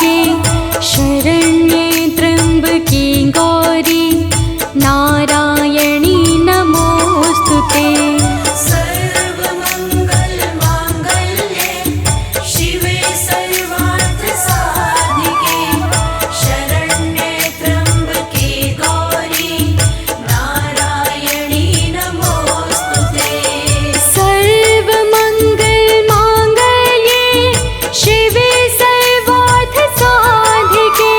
साधिके शरण्ये त्र्यम्बके गौरी नारायणी नमोऽस्तुते। सर्वमङ्गलमाङ्गल्ये शिवे सर्वार्थसाधिके शरण्ये त्र्यम्बके गौरी नारायणी नमोऽस्तुते। सर्वमङ्गलमाङ्गल्ये शिवे सर्वार्थसाधिके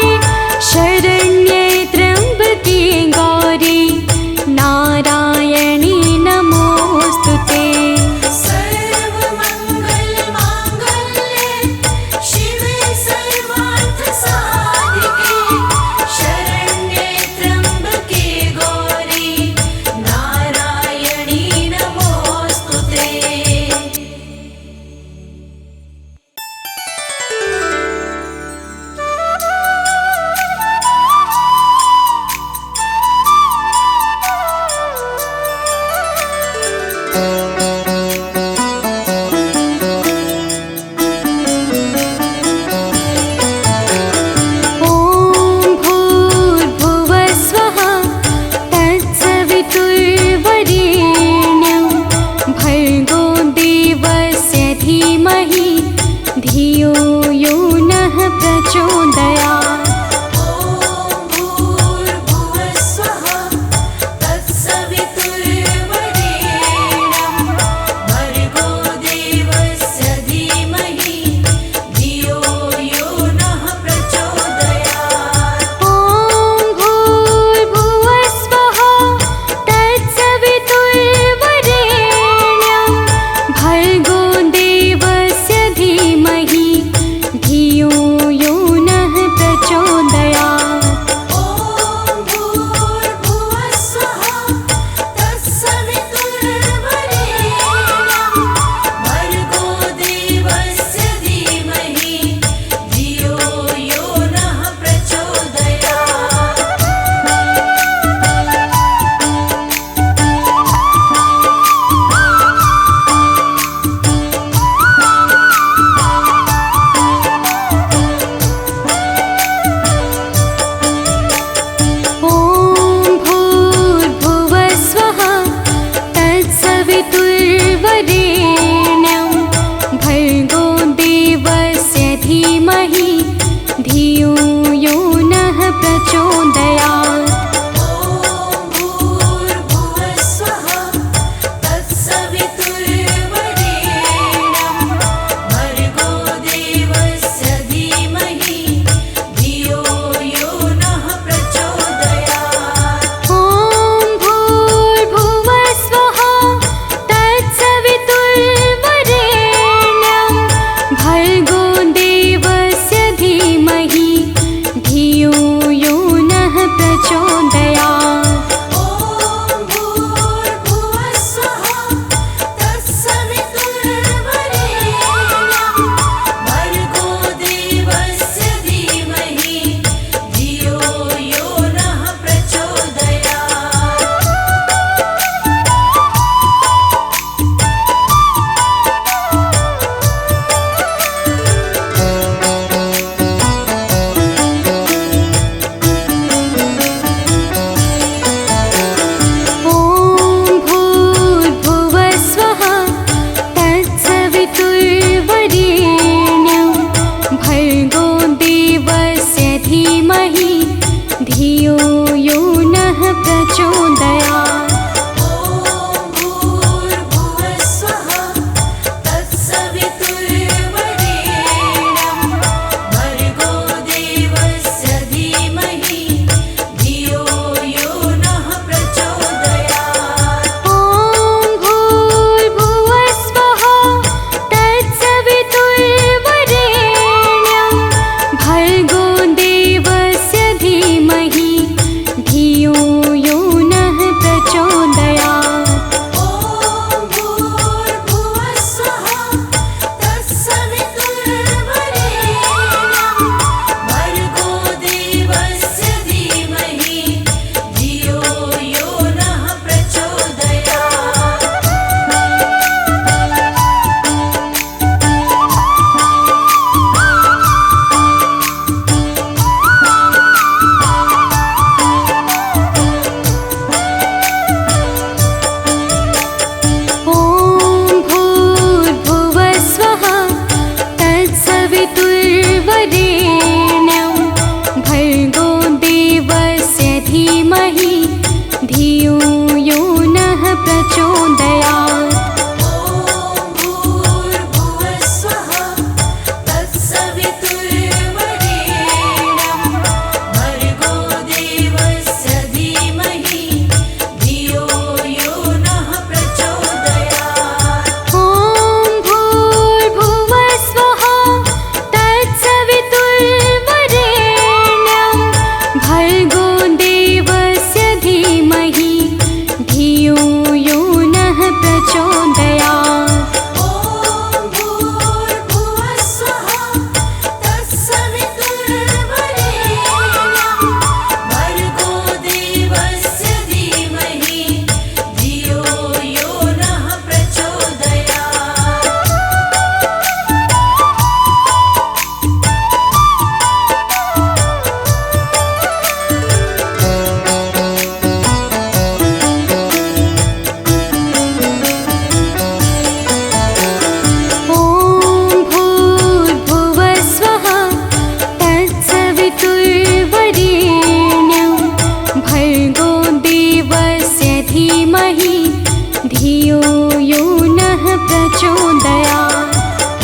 धियो यो नः प्रचोदयात्।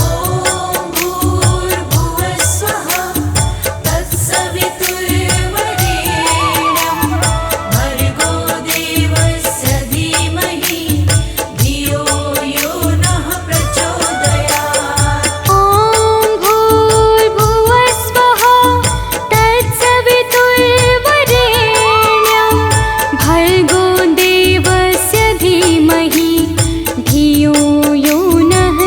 ॐ भूर्भुवः स्वः तत्सवितुर्वरेण्यं भर्गो देवस्य धीमहि धियो यो नः प्रचोदयात्। ॐ भूर्भुवः स्वः तत्सवितुर्वरेण्यं भर्गो देवस्य धीमहि धियो यो नः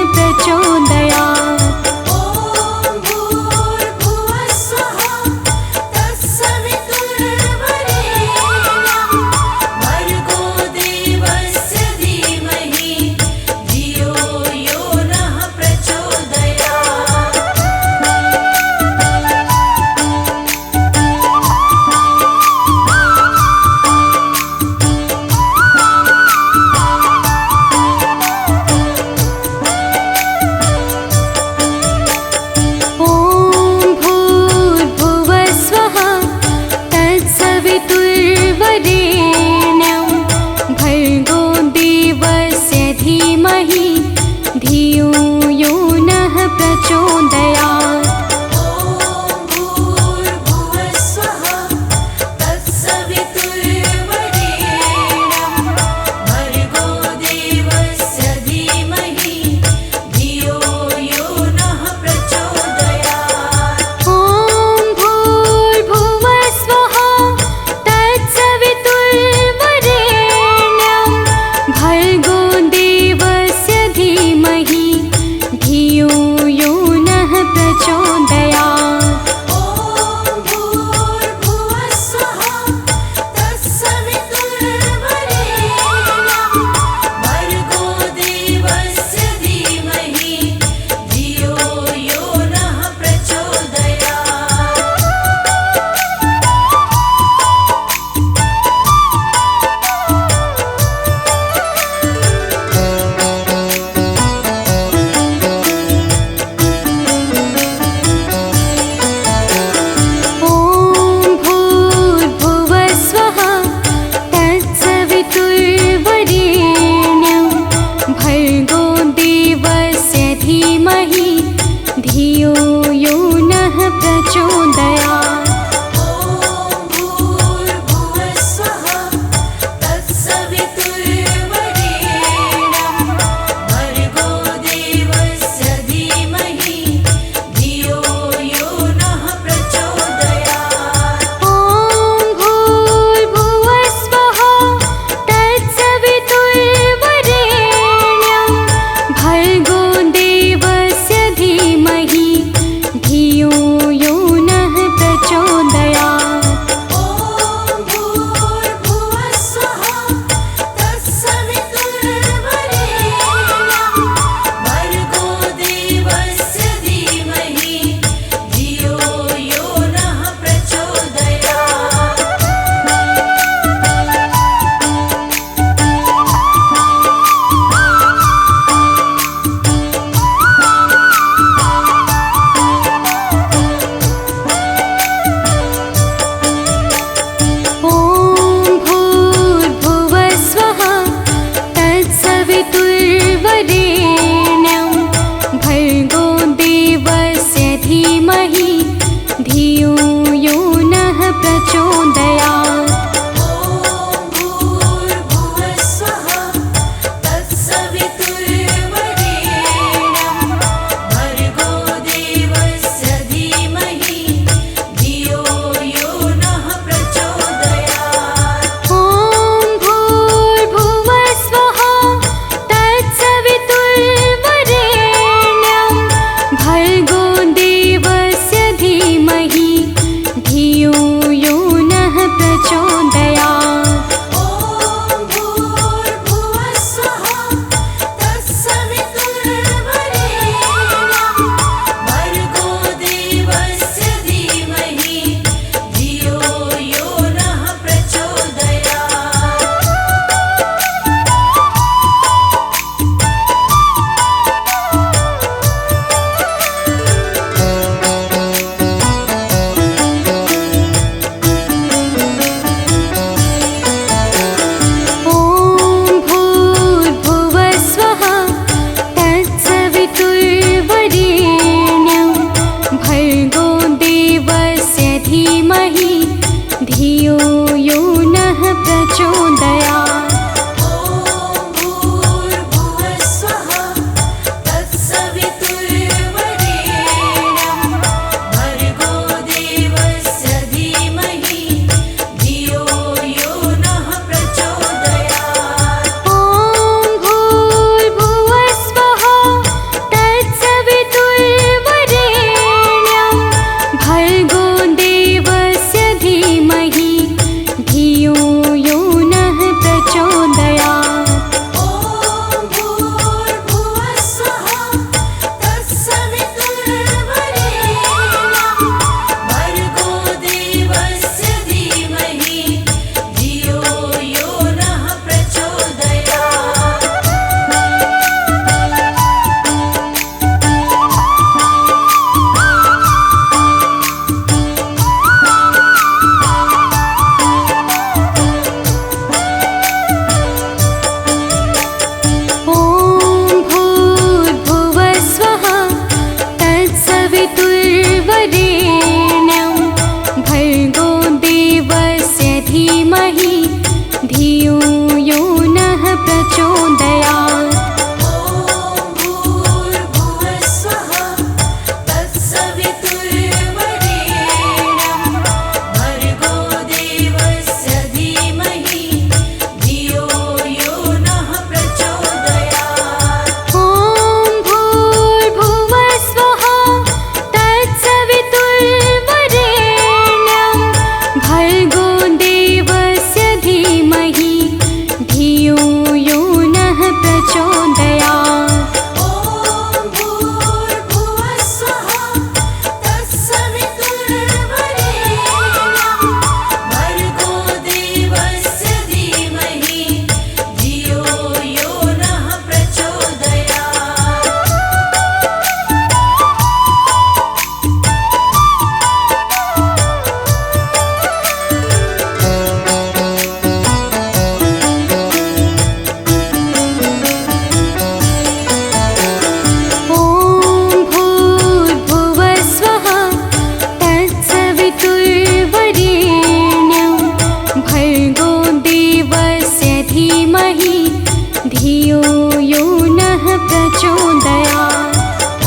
प्रचोदयात् ॐ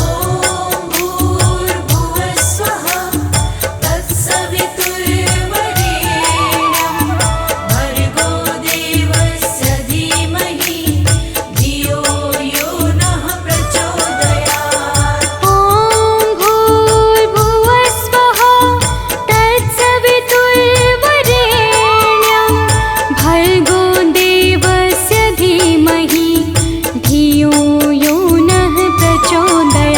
भूर्भुवः स्वः तत्सवितुर्वरेण्यं भर्गो देवस्य धीमहि धियो यो नः प्रचोदयात् ॐ भूर्भुवः स्वः तत्सवितुर्वरेण्यं भर्गो देवस्य धीमहि धियो यो नः प्रचोदयात्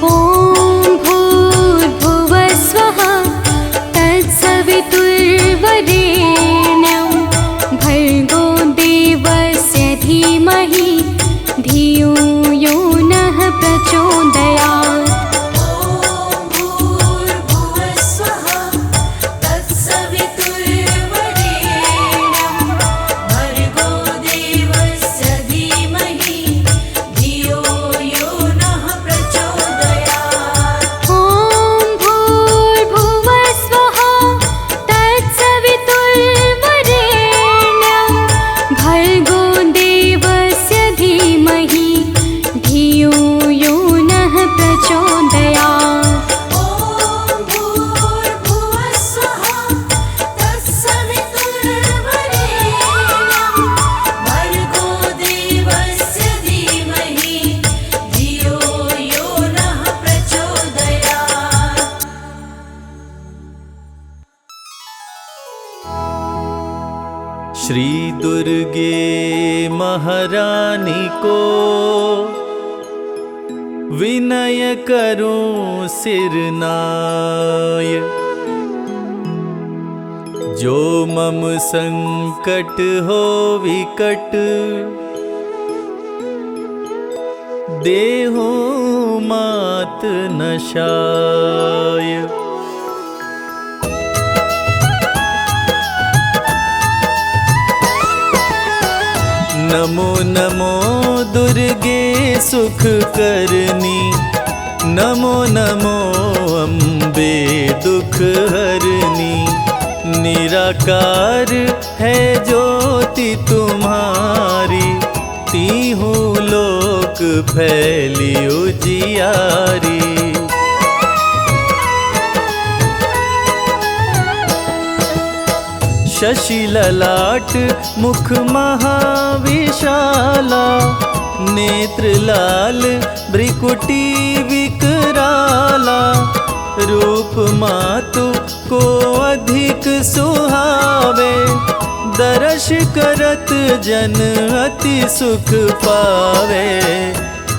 ॐ भूर्भुवः स्वः तत्सवितुर्वरेण्यं भर्गो देवस्य धीमहि धियो यो नः प्रचोदयात् ॐ भूर्भुवः स्वः तत्सवितुर्वरेण्यं भर्गो देवस्य धीमहि धियो यो नः प्रचोदयात् ॐ भूर्भुवः स्वः तत्सवितुर्वरेण्यं भर्गो देवस्य धीमहि धियो यो नः प्रचोदयात् ॐ भूर्भुवः स्वः तत्सवितुर्वरेण्यं भर्गो देवस्य धीमहि धियो यो नः प्रचोदयात् ॐ भूर्भुवः स्वः तत्सवितुर्वरेण्यं भर्गो देवस्य धीमहि धियो यो नः प्रचोदयात् श्री दुर्गे महारानी को विनय करूं सिरनाय, जो मम संकट हो विकट देहु मात नशाय। नमो नमो दुर्गे सुख करनी, नमो नमो अम्बे दुख हरनी। निराकार है ज्योति तुम्हारी, तीहू लोक फैली उजियारी। शशि ललाट मुख महाविशाला, नेत्र लाल भ्रिकुटी विकराला। रूप मातु को अधिक सुहावे, दर्श करत जन अति सुख पावे।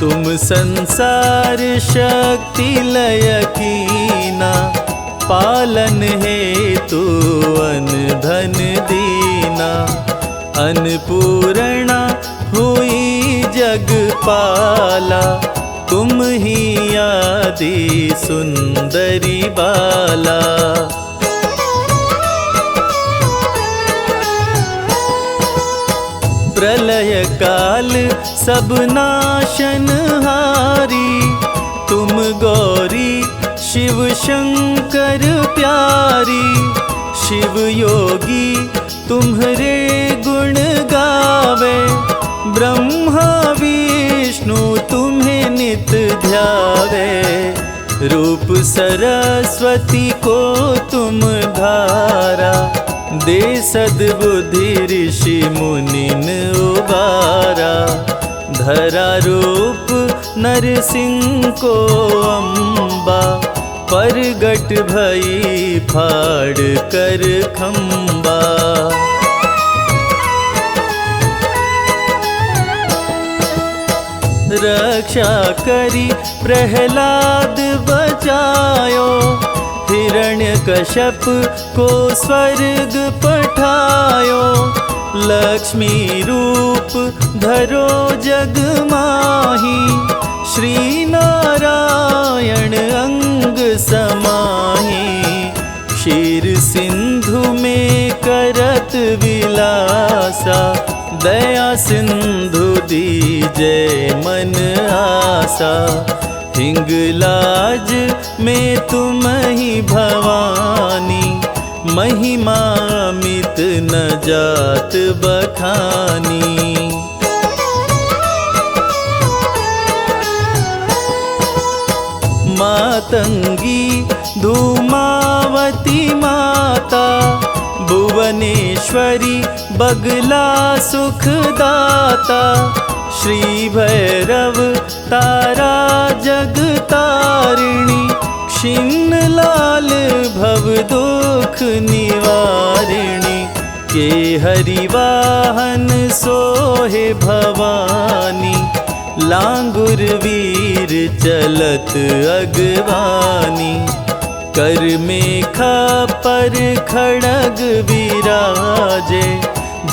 तुम संसार शक्ति लय कीना, पालन हेतु अन धन दीना। अन्नपूर्णा हुई जगपाला, तुम ही आदि सुंदरी बाला। प्रलय काल सब नाशनहारी, तुम गौरी शिव शंकर प्यारी। शिव योगी तुम्हारे गुण गावे, ब्रह्मा विष्णु तुम्हें नित ध्यावे। रूप सरस्वती को तुम धारा, दे सद्बुद्धि ऋषि मुनिन उबारा। धरा रूप नरसिंह को अम्बा, परगट भई फाड़ कर खंबा। रक्षा करी प्रहलाद बचायो, हिरण्यकश्यप को स्वर्ग पठायो। लक्ष्मी रूप धरो जग माही, श्री नारायण अंग समाही। क्षीर सिंधु में करत विलासा, दया सिंधु दीजे मन आसा। हिंगलाज में तुम ही भवानी, महिमा मित न जात बखानी। मातंगी धूमावती माता, भुवनेश्वरी बगला सुखदाता। श्री भैरव तारा जगतारिणी, क्षिन्न लाल भव दुख निवारिणी। के हरिवाहन सोहे भवानी, लांगुर वीर चलत अगवानी। कर में खपर खड़ग विराजे,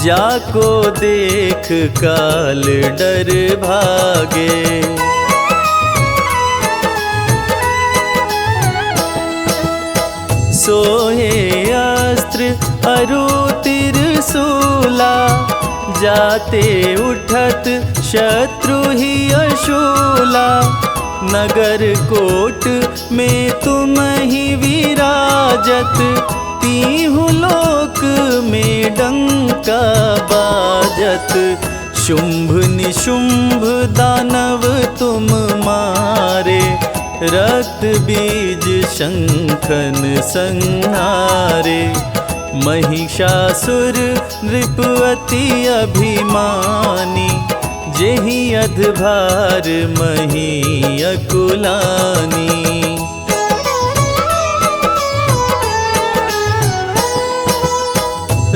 जाको देख काल डर भागे। सोहे अस्त्र अरु तिरसूला, जाते उठत शत्रु ही अशूला। नगर कोट में तुम ही विराजत, तीहु लोक में डंका बाजत। शुंभ निशुंभ दानव तुम मारे, रक्त बीज शंखन संहारे। महिषासुर नृप अति अभिमानी, जेहि अधभार मही अकुलानी।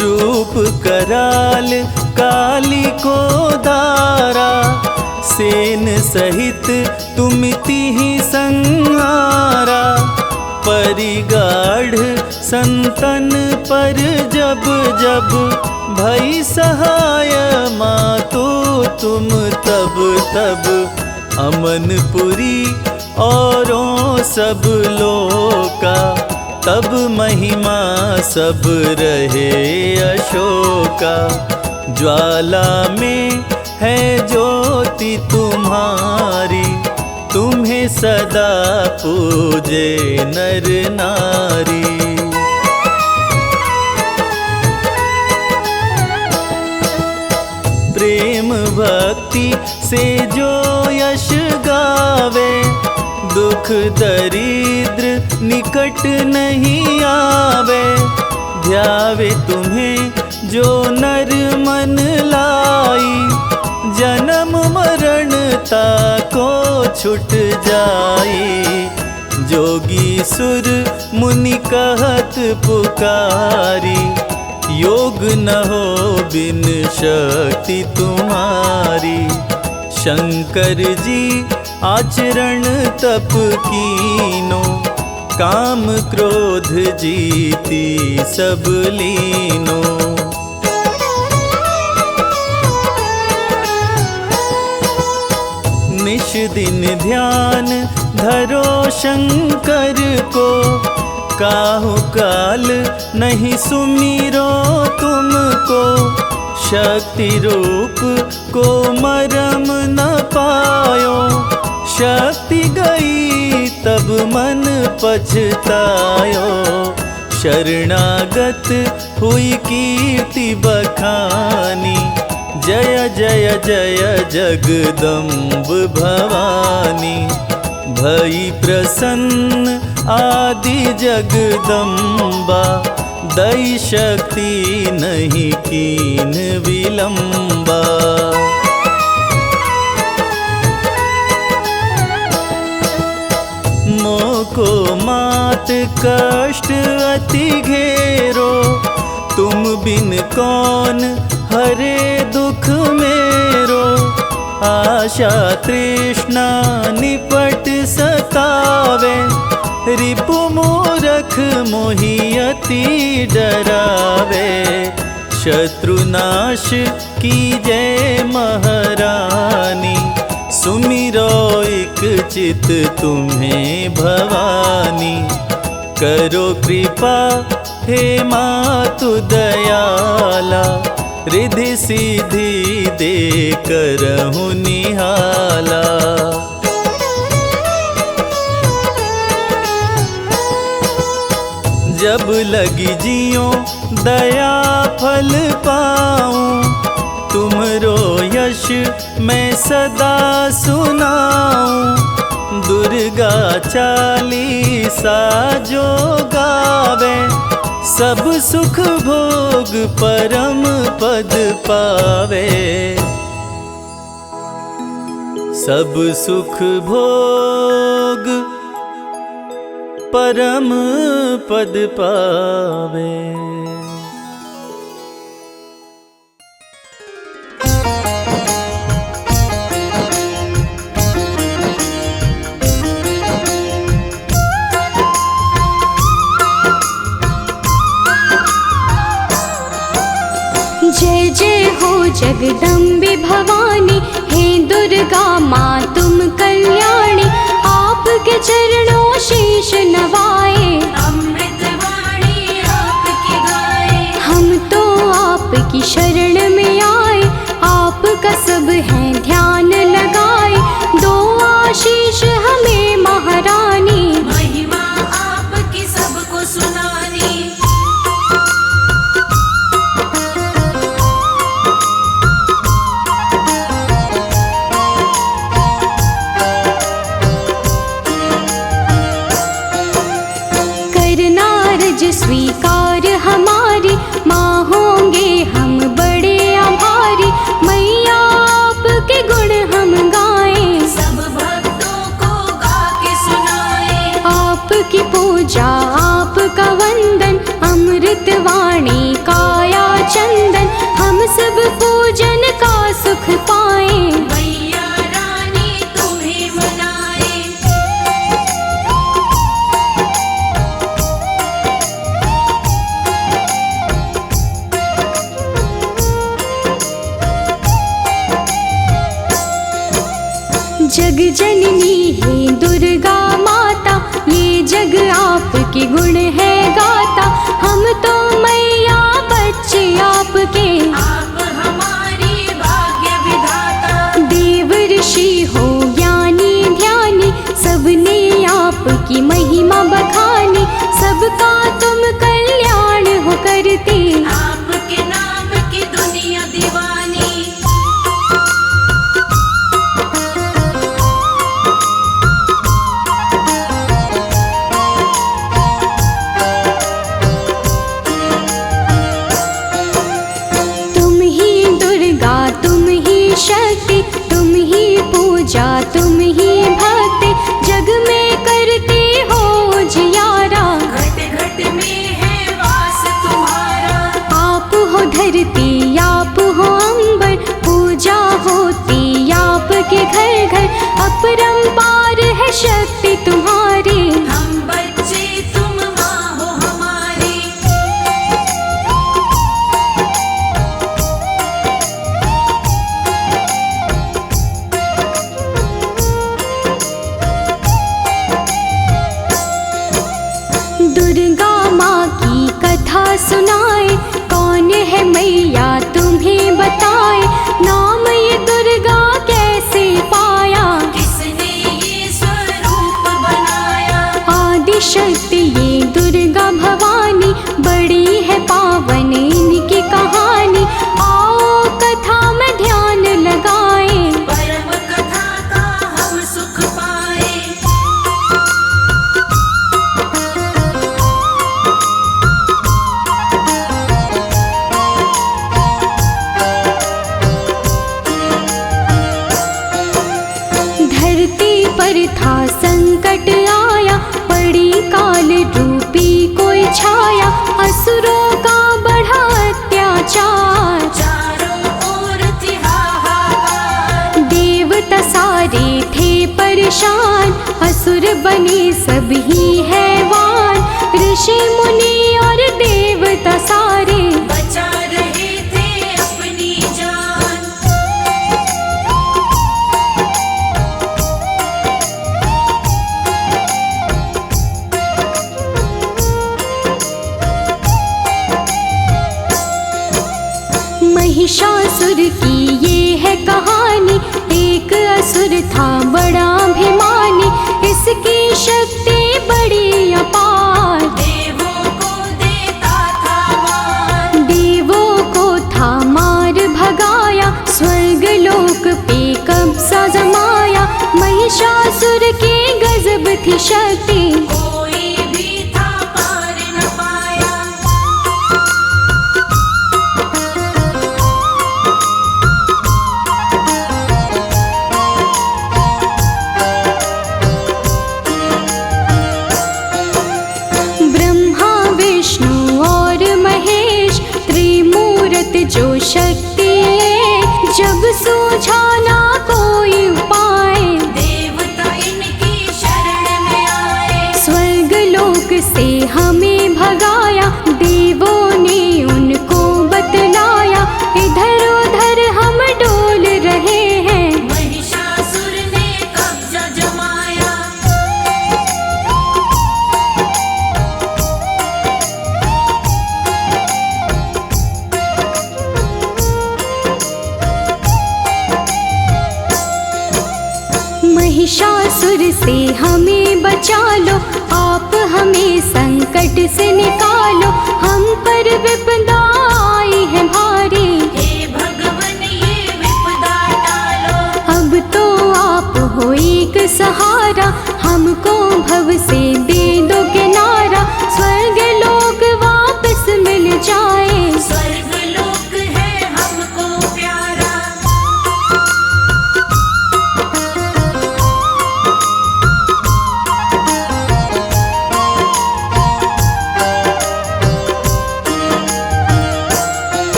रूप कराल काली को धारा, सेन सहित तुमिति ही संहारा। परिगाढ़ संतन पर जब जब, भई सहाय मातो तुम तब तब। अमनपुरी औरों सब लोका, तब महिमा सब रहे अशोका। ज्वाला में है ज्योति तुम्हारी, तुम्हें सदा पूजे नर नारी। प्रेम भक्ति से जो यश गावे, दुख दरिद्र निकट नहीं आवे। ध्यावे तुम्हें जो नर मन लाई, जन्म मरण ताको छुट जाई। जोगी सुर मुनि कहत पुकारी, योग न हो बिन शक्ति तुम्हारी। शंकर जी आचरण तप कीनो, काम क्रोध जीती सब लीनो। निश दिन ध्यान धरो शंकर को, काहु काल नहीं सुमिरो तुमको। शक्ति रूप को मरम न पायो, शक्ति गई तब मन पछतायो। शरणागत हुई कीर्ति बखानी, जय जय जय जगदम्ब भवानी। भई प्रसन्न आदि जगदम्बा, दई शक्ति नहीं कीन विलंबा। मोको मात कष्ट अति घेरो, तुम बिन कौन हरे दुख मेरो। आशा तृष्णा निपट सतावे, रिपु मूरख मोहि अति डरावे। शत्रुनाश की जय महारानी, सुमिरो एक चित तुम्हें भवानी। करो कृपा हे मातु दयाला, रिद्धि सिद्धि दे करहु निहाला। जब लगी जियो दया फल पाऊं, तुमरो यश मैं सदा सुनाऊं। दुर्गा चालीसा जो गावे, सब सुख भोग परम पद पावे। सब सुख भोग परम पद पावे। जय जय हो जगदम्बे भवानी, हे दुर्गा माँ तुम कल्याणी। आपके चरणों शीश नवाए, अमृत वाणी आपकी गाए। हम तो आपकी शरण में आए, आपका सब है ध्यान लगाए। दो आशीष हमें महारानी, महिमा आपकी सबको सुनानी। स्वीकार हमारी, माँ होंगे हम बड़े आभारी। मैया आपके गुण हम गाएं, सब भक्तों को गा के सुनाए। आपकी पूजा आपका वंदन, अमृत वाणी काया चंदन। हम सब पूजन का सुख पाएं, मैया रानी तुम्हें मनाए। जग जननी है दुर्गा माता, ये जग आपके गुण है गाता। हम तो मैया बच्चे आपके, आप हमारी भाग्य विधाता। देव ऋषि हो ज्ञानी ध्यानी, सबने आपकी महिमा बखानी। सबका तुम कल्याण हो करते, आपके नाम की दुनिया दीवानी। शक्ति तुम ही पूजा तुम ही भक्ति, जग में करते हो जियारा। घट घट में है वास तुम्हारा। आप हो धरती आप हो अंबर, पूजा होती आपके घर घर। अपरंपार है शक्ति तुम्हारी, हम बच्चे तुम माँ हो हमारी। दुर्गा माँ की कथा सुनाए, कौन है मैया तुम्हें बताए। नाम ये दुर्गा कैसे पाया, किसने ये स्वरूप बनाया। आदि शक्ति ये दुर्गा भवानी, बड़ी है पावन इनकी कहानी। आओ कथा में ध्यान लगाए, परम कथा का हम सुख पाए। धरती पर था संकट आया, पड़ी काल रूपी कोई छाया। असुरों का बढ़ा अत्याचार, चारों ओर थी हाहाकार। देवता सारे थे परेशान, असुर बने सभी हैवान। ऋषि मुनि और देवता सारे, बचा रहे महिषासुर था बड़ा अभिमानी, इसकी शक्ति बड़ी अपार। देवों को देता था मार, देवों को था मार भगाया, स्वर्ग लोक पे कब्जा जमाया। महिषासुर की गजब थी शक्ति, कोई भी था पार न पाया। ब्रह्मा विष्णु और महेश त्रिमूर्त जो शक्ति है, जब सूझा ना कोई उपाय, देवता इनकी शरण में आए, स्वर्ग लोक से हमें भगाया। देवों ने उनको बतलाया, इधर उधर हम डोल रहे हैं। महिषासुर ने कब्जा जमाया। महिषासुर से हमें बचा लो, आप हमें संकट से निकालो, हम पर विपदा आई है भारी। हे भगवन ये विपदा टालो, अब तो आप हो एक सहारा, हमको भव से दे दो किनारा। स्वर्ग लोक वापस मिल जाए, स्वर्ग लोक है हमको प्यारा।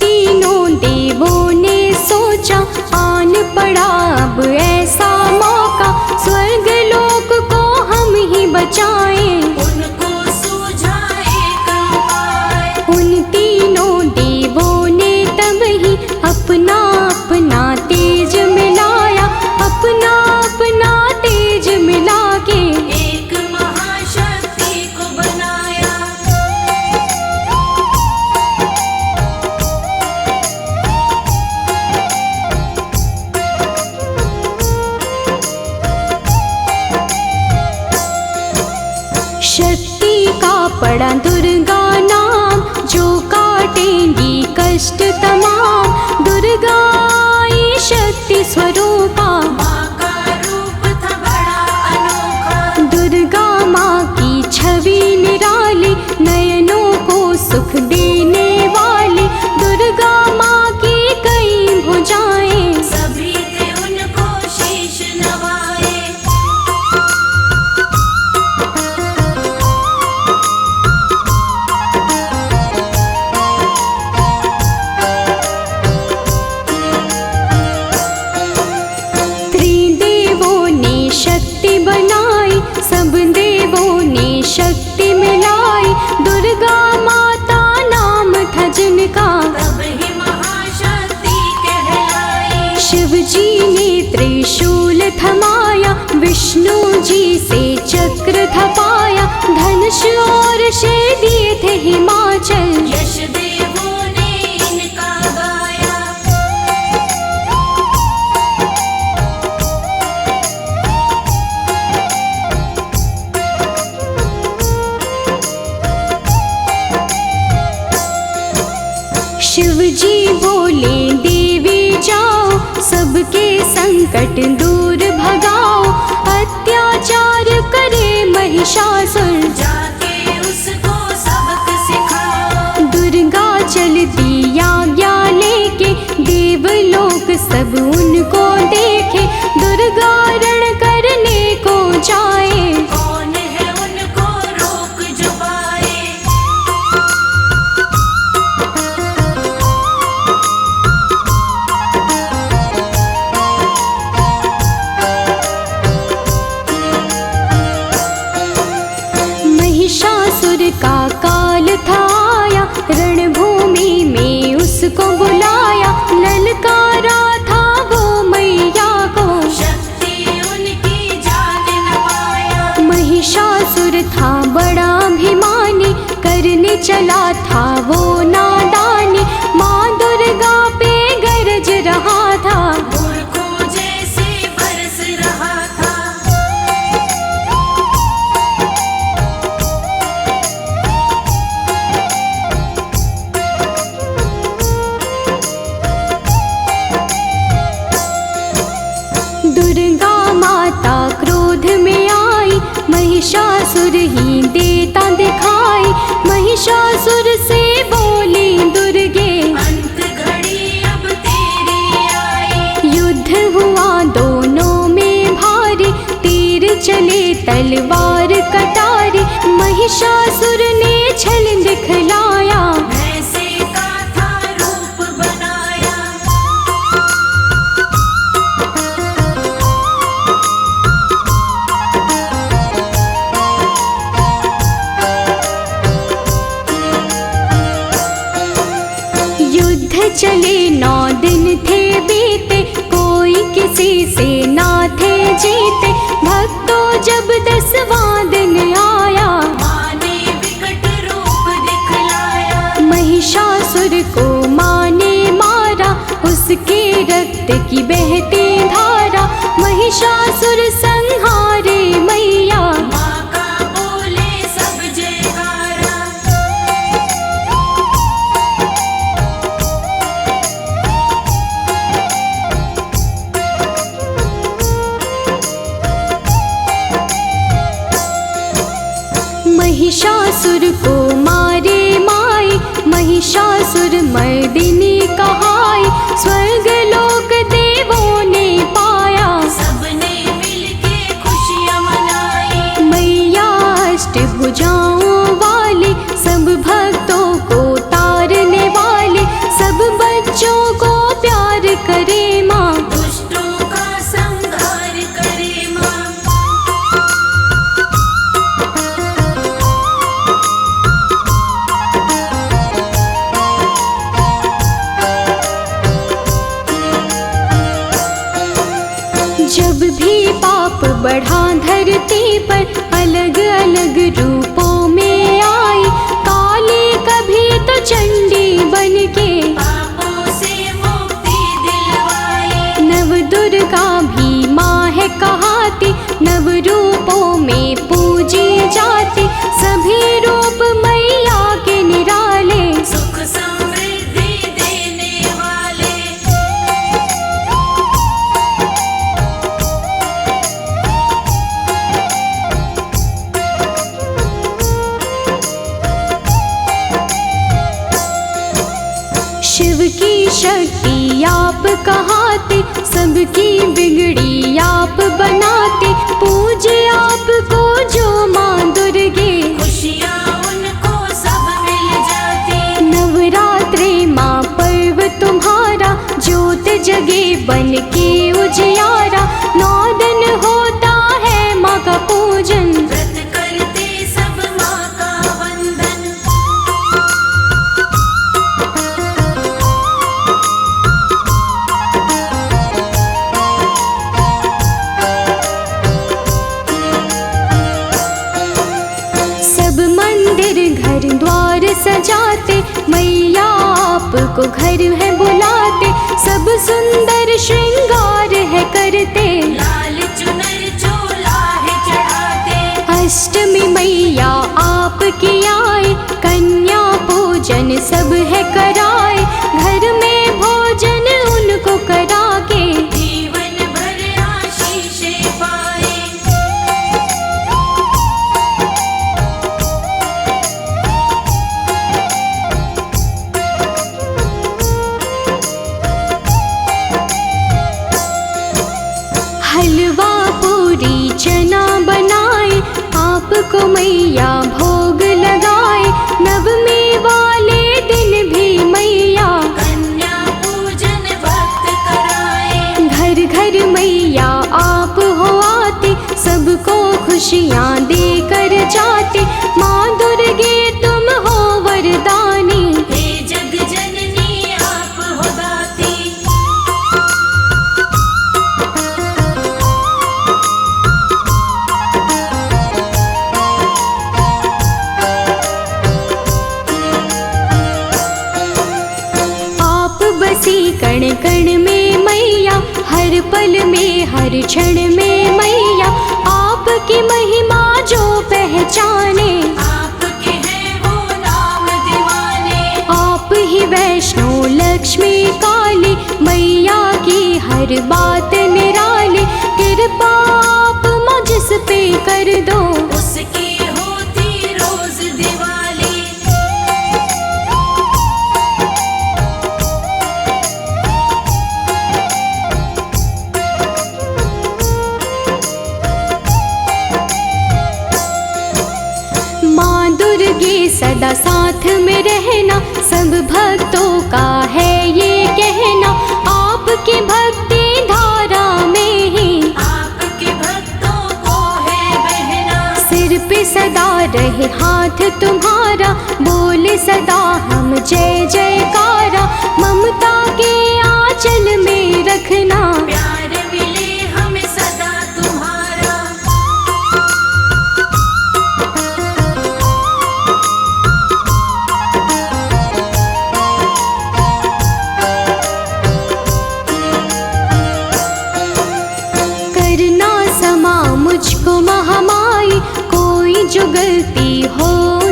तीनों देवों ने सोचा, आन पड़ा अब ऐसा मौका, स्वर्ग लोक को हम ही बचाएं। उनको सूझा एक उपाय, उन तीनों देवों ने तब ही अपना अपना तेज मिलाया, अपना अपना तेज मिला के एक महाशक्ति को बनाया। शक्ति का पड़ा दुर्गा नाम, जो काटेंगी कष्ट तमाम। दुर्गा आई शक्ति स्वरूपा, माँ का रूप था बड़ा अनोखा, दुर्गा माँ की छवि निराली, नयनों को सुख देने वाली। दुर्गा माँ की कई भुजाएं, सभी थे उनको शीश नवाए। त्रिदेवों ने शक्ति बनाई, सब देवों ने शक्ति मिलाई। दुर्गा माता नाम था जिनका, तब ही महाशक्ति कहलाई। शिव जी ने त्रिशूल थमाया, विष्णु जी से चक्र थपाया। धनुष और शेर दिए थे हिमाचल, यश देवों ने इनका गाया। शिव जी बोले देवी जाओ, सबके संकट दूर भगाओ। अत्याचार करे महिषासुर, जाके उसको सबक सिखाओ। दुर्गा चलती आज्ञा लेके, देवलोक सब उनको देखे। दुर्गा रण करने को जाए, कौन है उनको रोक जो पाए। महिषासुर का काल था आया, रणभूमि में उसको बुलाया। ललकारा था वो मैया को, दुर्गा माता क्रोध में आई, महिषासुर ही देता दिखाई। महिषासुर से बोली दुर्गे, अंत घड़ी अब तेरी आई। युद्ध हुआ दोनों में भारी, तीर चले तलवार कटारी। महिषासुर ने छल दिखलाया, ऐसे का था रूप बनाया। युद्ध चले 9 दिन थे बीते, कोई किसी से ना थे जीते। भक्तों जब 10वां दिन आया, माँ ने विकट रूप दिखलाया। महिषासुर को माँ ने मारा, उसके रक्त की बहती धारा। महिषासुर संहारे मैया, माँ का बोले सब जयकारा। महिषासुर को मारे माई, महिषासुर मर्दिनी कहाई। स्वर्ग लोक देवों ने पाया, सबने मिलके खुशियाँ मनाई। मैया अष्टभुजाओं वाली, सब भक्तों को तारने वाले। सब बच्चों को प्यार करे माँ, दुष्टों का संहार करे माँ। जब भी पाप बढ़ा धरती पर, अलग अलग रूपों में आई। काली कभी तो चंडी बन के, पापों से मुक्ति दिलवाई। नव दुर्गा भी माँ है कहाती। नव रूपों में पूजी जाती, सभी रूप मैया के निराले। सुख समृद्धि देने वाले। शिव की शक्ति आप कहाते, सबकी बिगड़ी आप बनाते। पूजे आपको जो माँ दुर्गे, खुशियाँ उनको सब मिल जाती। नवरात्रे माँ पर्व तुम्हारा, ज्योत जगे बन के उजियारा। 9 दिन होता है माँ का पूजन, व्रत करते सब माँ का वंदन। सब मंदिर घर द्वार सजाते, मैया आपको घर है बुलाते। सब सुंदर श्रृंगार है करते, लाल चुनर चोला है चढ़ाते। अष्टमी मैया आपकी आए, कन्या पूजन सब है कराए। घर में भोजन उनको करा के, जीवन भर आशीषें पाए। हलवा पूरी चना बनाए, आपको मैया भोग लगाए। नवमी वाले दिन भी मैया, कन्या पूजन भक्त कराए। घर घर मैया आप हो आते, सबको खुशियाँ देकर जाते। माँ दुर्गे तुम हो वरदानी, हे जग जननी आप हो दाती। आप बसी कण कण में मैया, हर पल में हर क्षण में मैया। आपकी महिमा जो पहचाने, आपके हैं वो नाम दीवाने। आप ही वैष्णो लक्ष्मी काली, मैया की हर बात निराली। तेरा साथ में रहना सब भक्तों का है ये कहना। आपकी भक्ति धारा में ही आपके भक्तों को है बहना। सिर पे सदा रहे हाथ तुम्हारा, बोले सदा हम जय जयकारा। ममता के आंचल में रखना, प्यार मिले हमें सदा तुम्हारा। करना समा मुझको महामाई, कोई जो गलती हो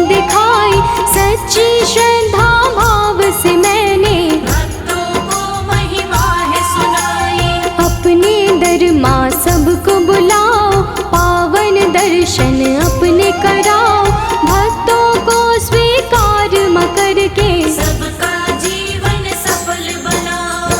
दिखाई। सच्ची श्रद्धा भाव से मैंने भक्तों को महिमा है सुनाई। अपने दर माँ सबको बुलाओ, पावन दर्शन अपने कराओ। भक्तों को स्वीकार म करके सबका जीवन सफल बनाओ।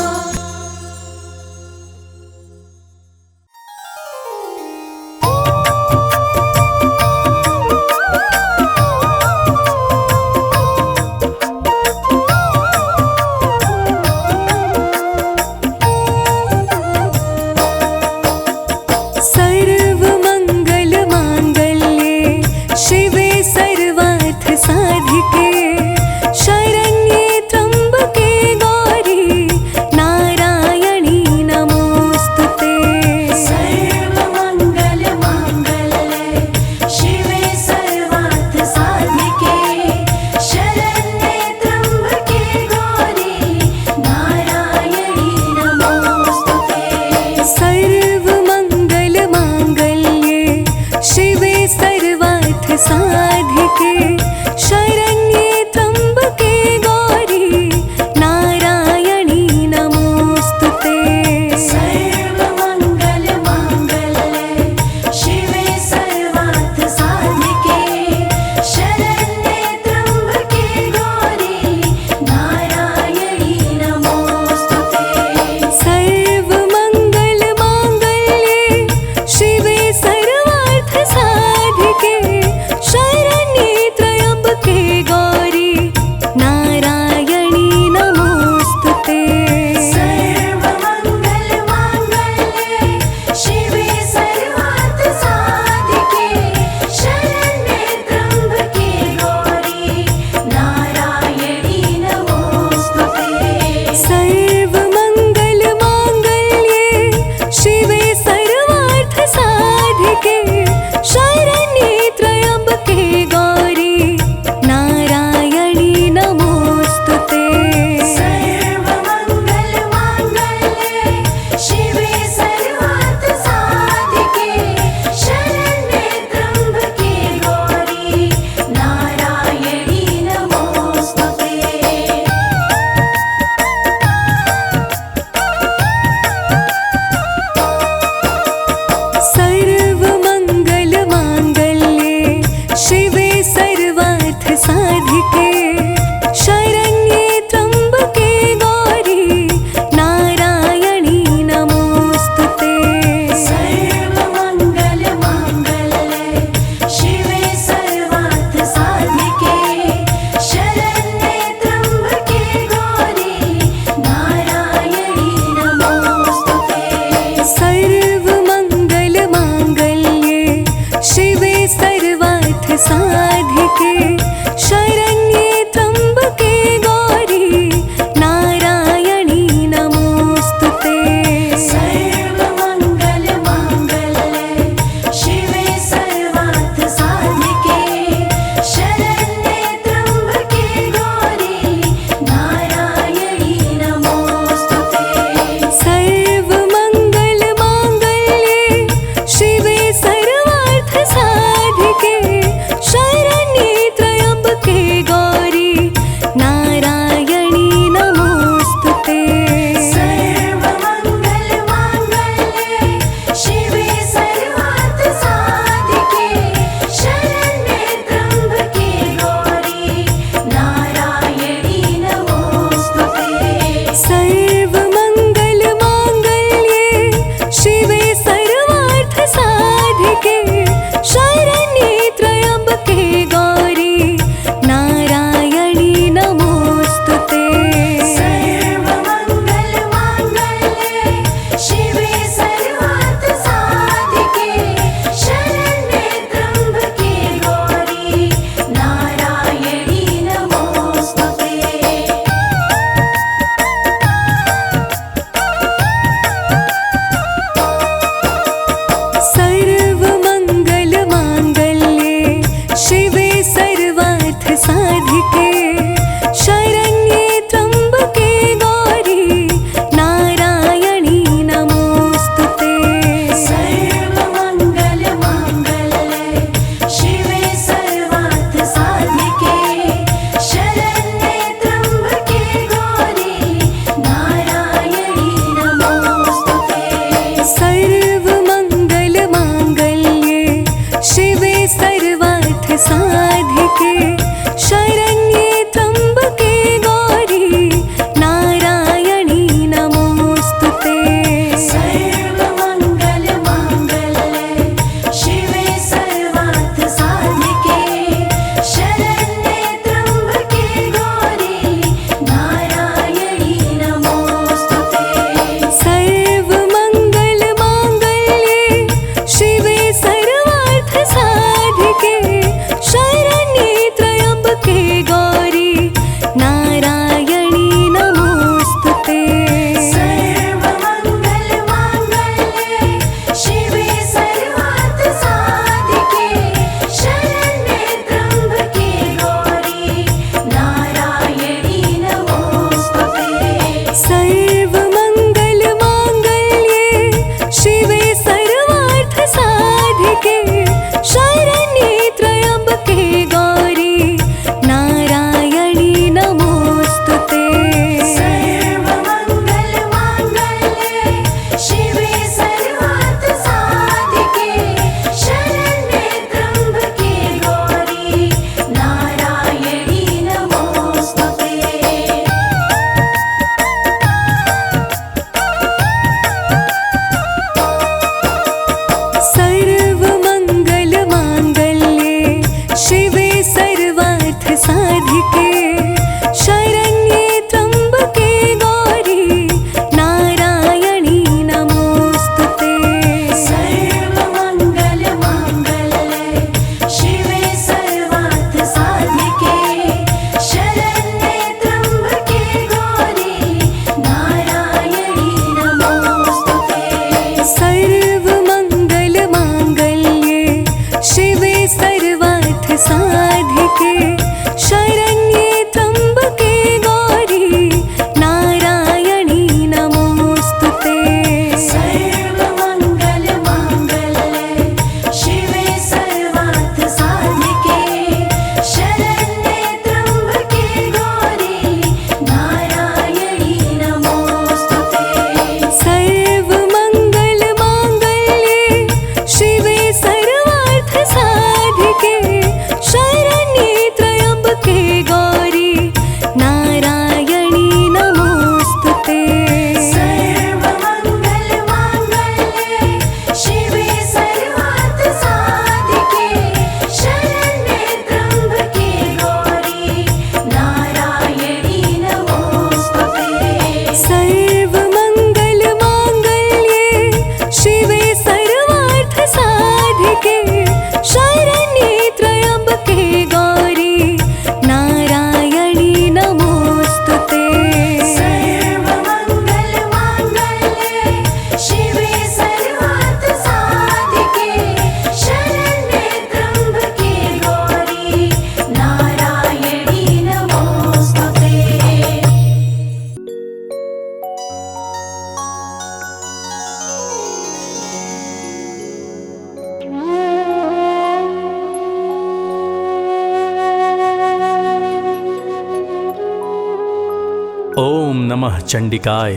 नमः चंडिकाय।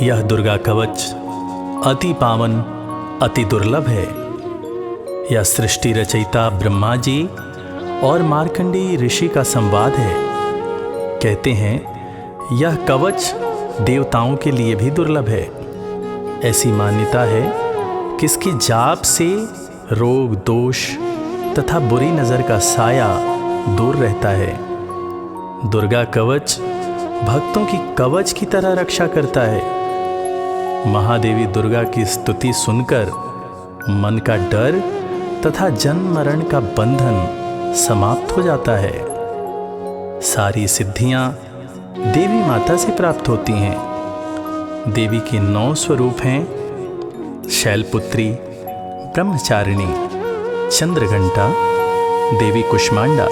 यह दुर्गा कवच अति पावन, अति दुर्लभ है। यह सृष्टि रचयिता ब्रह्मा जी और मार्कंडेय ऋषि का संवाद है। कहते हैं यह कवच देवताओं के लिए भी दुर्लभ है। ऐसी मान्यता है कि इसकी जाप से रोग, दोष तथा बुरी नज़र का साया दूर रहता है। दुर्गा कवच भक्तों की कवच की तरह रक्षा करता है। महादेवी दुर्गा की स्तुति सुनकर मन का डर तथा जन्म मरण का बंधन समाप्त हो जाता है। सारी सिद्धियां देवी माता से प्राप्त होती हैं। देवी के 9 स्वरूप हैं: शैलपुत्री, ब्रह्मचारिणी, चंद्रघंटा, देवी कुष्मांडा,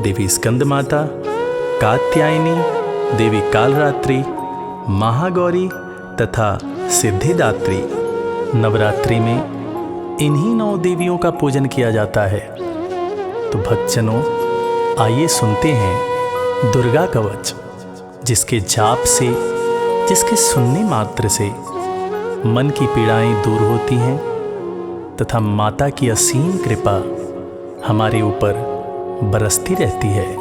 देवी स्कंद माता, कात्यायनी, देवी कालरात्रि, महागौरी तथा सिद्धिदात्री। नवरात्रि में इन्हीं 9 देवियों का पूजन किया जाता है। तो भक्तजनों, आइए सुनते हैं दुर्गा कवच, जिसके जाप से, जिसके सुनने मात्र से मन की पीड़ाएं दूर होती हैं तथा माता की असीम कृपा हमारे ऊपर बरसती रहती है।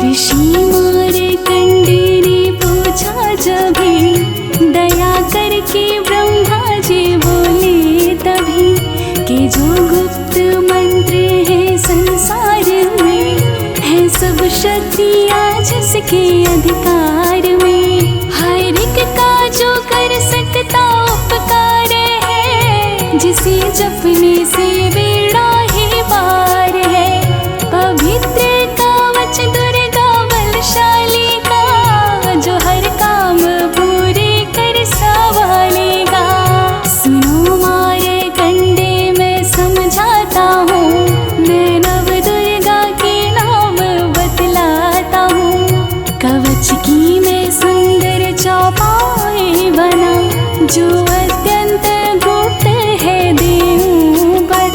ऋषि मार्कंडेय ने पूछा जभी, दया करके ब्रह्मा जी बोले तभी, कि जो गुप्त मंत्र है संसार में, है सब शक्तियाँ जिसके अधिकार में। हर एक का जो कर सकता उपकार है, जिसे जपने से बेड़ा ही पार है। पवित्र कवच दुर्गा बलशाली का, जो हर काम पूरे कर संभालेगा। सुनो मार्कंडेय मैं समझाता हूँ, मैं नव दुर्गा के नाम बतलाता हूँ। कवच की मैं सुंदर चौपाई बना, जो अत्यंत गुप्त है देऊँ बता।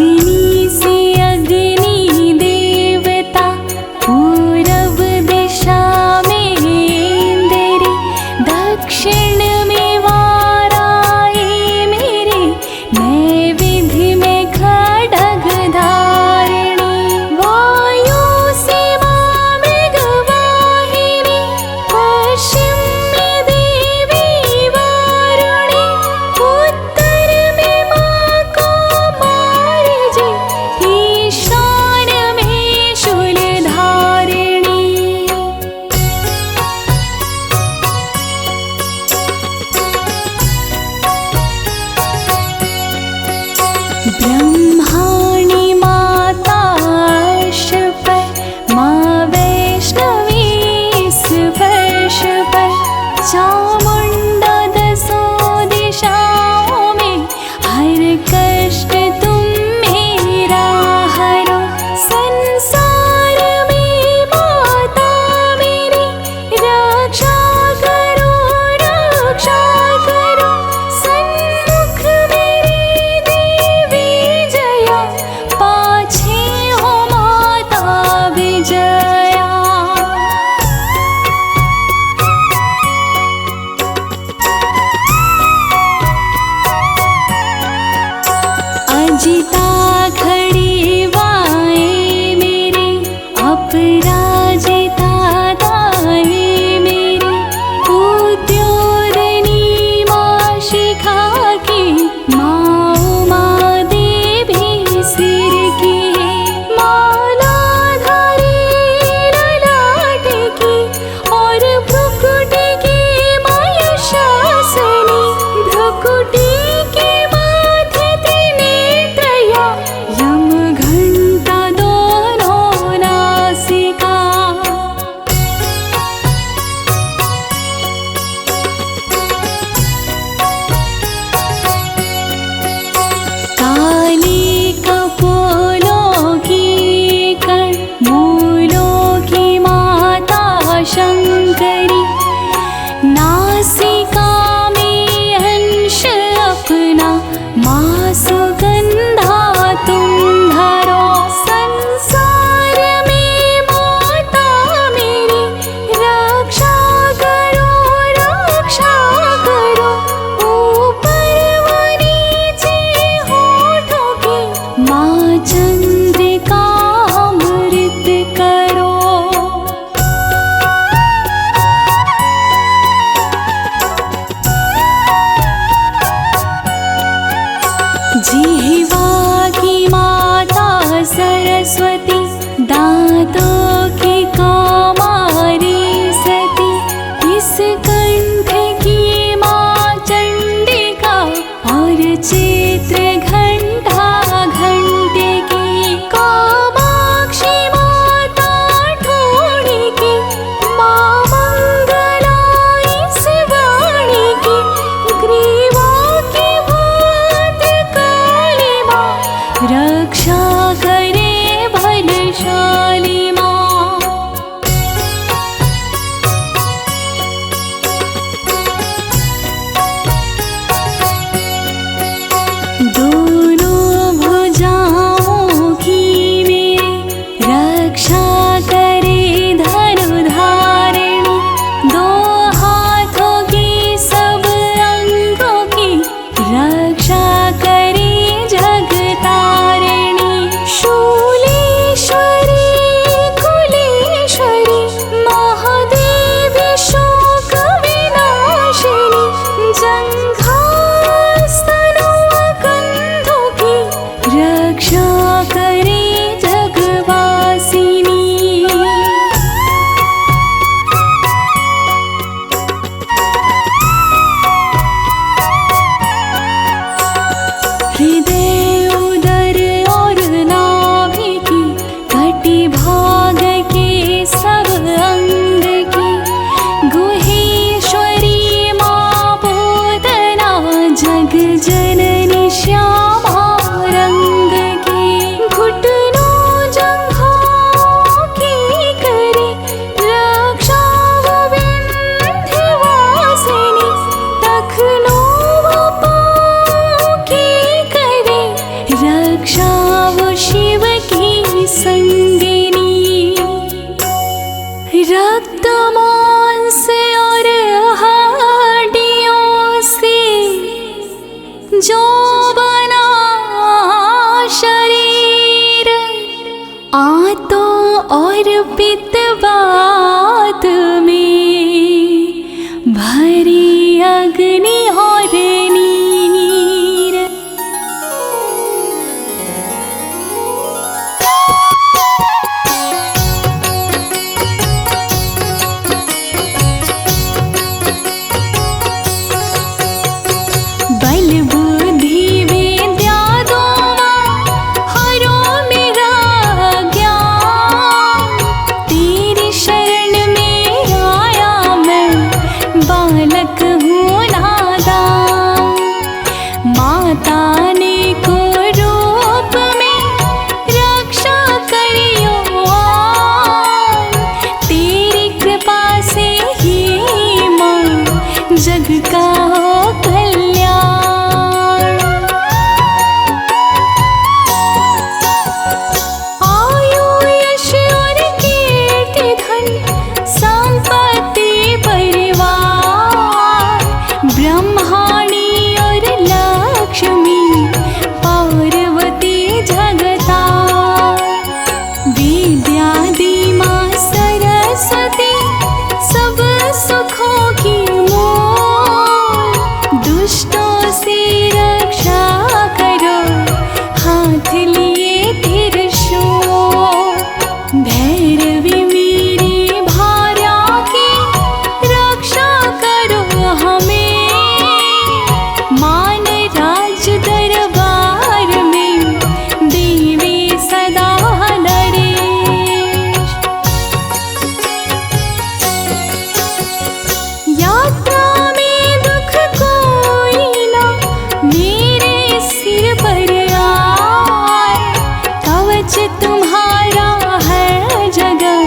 अग्नि से अग्नि देवता, पूरब दिशा में इंद्री, दक्षिण में वाराई मेरे, नैवेद्य में खड्ग धारिणी, वायु से मां मृगवाहिनी, पश्चिम में देवी वारुणी, उत्तर में मां कौमारी, ईशान में शूलधारिणी। ब्रह्माणी माता अर्श पर, माँ वैष्णवी स्पर्श पर, चामुंडा दसों दिशाओं में, हर कष्ट तुम मेरा हरो। संसार में माता मेरी, रक्षा करो रक्षा करो, सन्मुख मेरी देवी जया, पाछे हो माता विजया। अजिता खड़ी बाएं मेरे, अपराजिता दाएं मेरे, उद्योतनी मां शिखा की, मां उमा देवी सिर की, मालाधारी ललाट की, और भ्रुकुटी की मां यशासनी, भ्रुकुटी के माथे त्रिनेत्रया, यम घंटा दोनों नासिका। काली कपोलों की कण, मूलों की माता शंकरी, नासिका में अंश अपना, माँ सुगंधा तुम धरो। संसार में माता मेरी, रक्षा करो रक्षा करो, ऊपर व नीचे होठों की, माँ चंद्रिका अमृत करो। जिह्वा की माता सरस्वती, दांतों की कौमारी सती, इस कंठ की मां चंडिका, और चित्र घंटा घंटे की, कामाक्षी माता ठोड़ी की, मां मंगला इस वाणी की, ग्रीवा की भात काली मां, रक्षा करे भल आतो और पितवात में भरी अग्नि और नीर। बल बुद्धि विद्या दोवा हरो मेरा ज्ञान, तेरी शरण में आया मैं बालक हूँ नादान। माता ने को रूप में रक्षा करियो आन, तेरी कृपा से ही माँ जग का हो कल्याण। आयु यश और कीर्ति धन संपत्ति परिवार, ब्रह्माणी और लक्ष्मी पार्वती जगतार। विद्या दी माँ सरस्वती सब सुखों की मूल, दुष्टों से रक्षा करो हाथ लिए त्रिशूल। भैरवी मेरी भार्या की रक्षा करो हमें, मान राज दरबार में देवी सदा नरेश। यात्रा में दुख कोई ना मेरे सिर पर आए, कवच तुम्हारा है जगह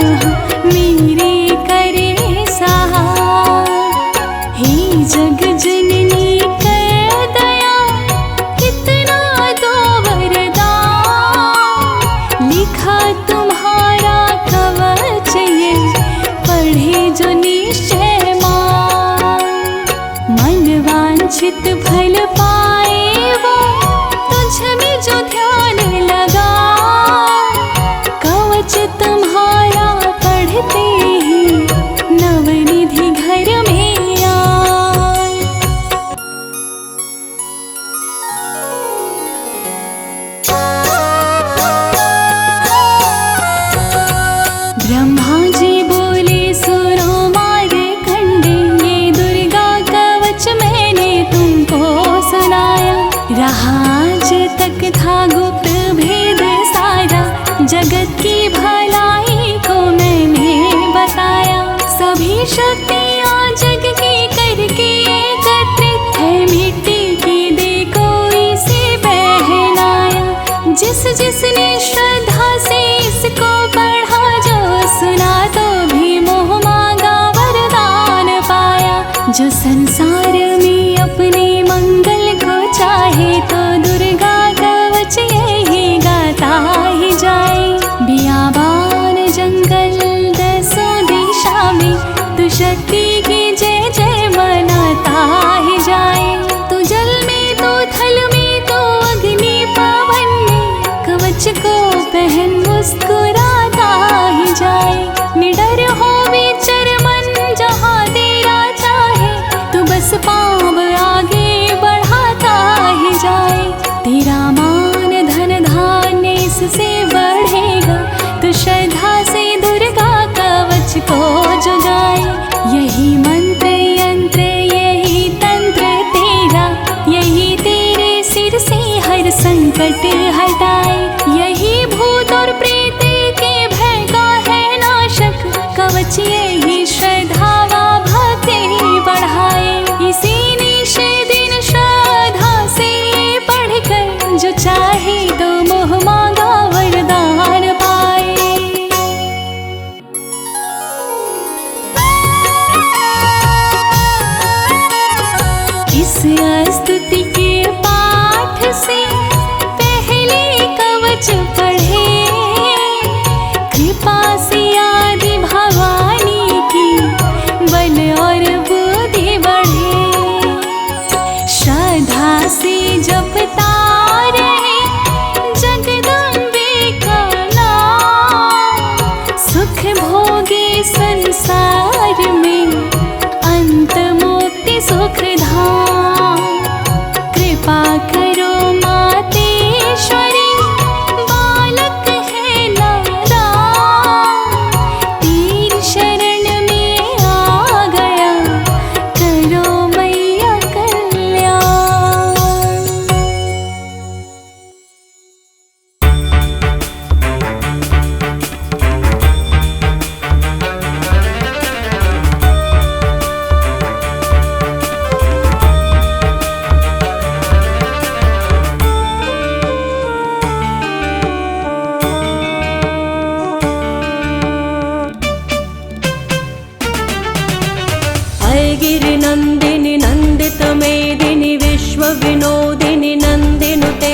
मेरे करे सहाय। हे जग जननी कर दया कितना तो वरदान, लिखा तुम्हारा कवच ये पढ़े जो निश्चय मान। मन वांछित फल पाए वो तुझ में जो ध्यान लगा, कवच तुम्हारा पढ़ते ही नवनिधि घर में आए। ब्रह्मा जी बोले सुनो मार्कंडे, ये दुर्गा कवच मैंने तुमको सुनाया। रहा आज तक था गुप्त भेद सारा, जगत की भलाई को मैंने बताया। सभी शक्तियाँ जग की करके एकत्रित है, मिट्टी की देखो इसे पहनाया। जिस जिसने श्रद्धा से इसको पढ़ा, जो सुना तो भी मोह मांगा वरदान पाया। जो संसार में अपने मंगल को चाहे, तो दुर्गा कवच यही गाता ही जाए। बियाबान जंगल दसों दिशा में तू शक्ति की जय जय मनाता ही जाए। तू जल में तो थल में तो अग्नि पवन में, कवच को पहन मुस्कुराता ही जाए। निडर हो विचर मन जहाँ तेरा चाहे, तू बस पाँव आगे बढ़ाता ही जाए। तेरा मान धन धान्य इससे बढ़ेगा, तू श्रद्धा से दुर्गा कवच को जुगाए। यही मंत्र यंत्र यही तंत्र तेरा, यही तेरे सिर से हर संकट हटाए। यही भूत और प्रेत नन्दिनि नन्दित मेदिनि विश्वविनोदिनि नन्दिनुते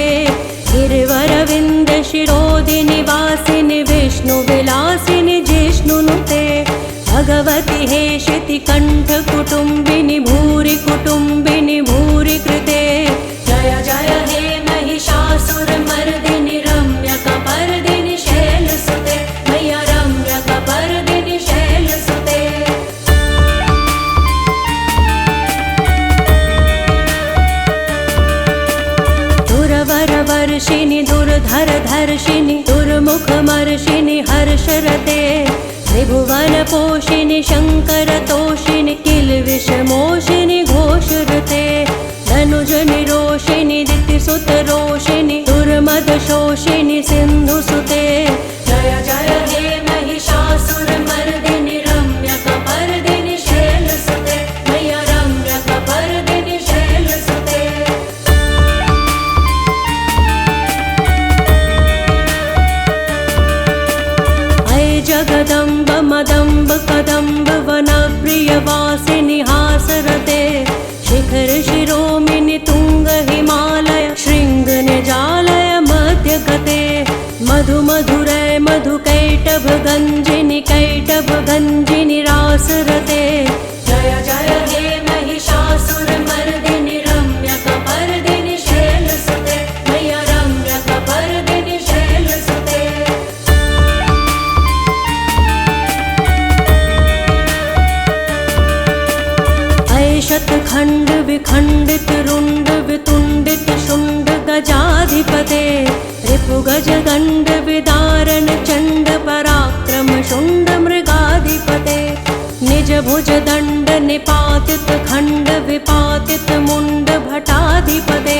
गिरिवरविन्द शिरोदिनि वासिनि विष्णुविलासिनि जिष्णुनुते भगवति हेशिति कण्ठ कुटुम्बिनि भूरि कुटुम्बिनि भूरि कृते जय जय हे महिषासुरमर्दिनि रम्यकपर्दिनि शैलसुते मैया रम्यकपर्दिनि शैलसुते दुरवरवर्षिणि दुर्धरधर्षिणि दुर्मुखमर्षिणि हर्षरते त्रिभुवनपोषिणि शङ्करतोषिणि किल्विषमोषिणि घोषरते धनुजनिरोषिणि दितिसुतरोषिणि दुर्मदशोषिणि सिन्धुसुते जय जय हे महिषासुरमर्दिनि रम्यकपर्दिनि शैलसुते मैया रम्यकपर्दिनि शैलसुते जगदम्ब मदम्ब कदम्ब वनप्रियवासिनि हासरते शिखर शिरोमिनि तुंग हिमालय शृंग निजालय मध्यगते मधु मधुरय मधुकैटभ गंजिनि कैटभ गंजिनि रासरते जय जय हे महिषासुरमर्दिनि रम्यकपर्दिनि शैलसुते मैया रम्यकपर्दिनि शैलसुते शतखंड विखंडित रुंड वितुंडित शुंड गजाधिपते रिपुगज दंड विदारण चंड पराक्रम शुंड मृगाधिपते निज भुज दंड निपातित खंड विपातित मुंड भटाधिपते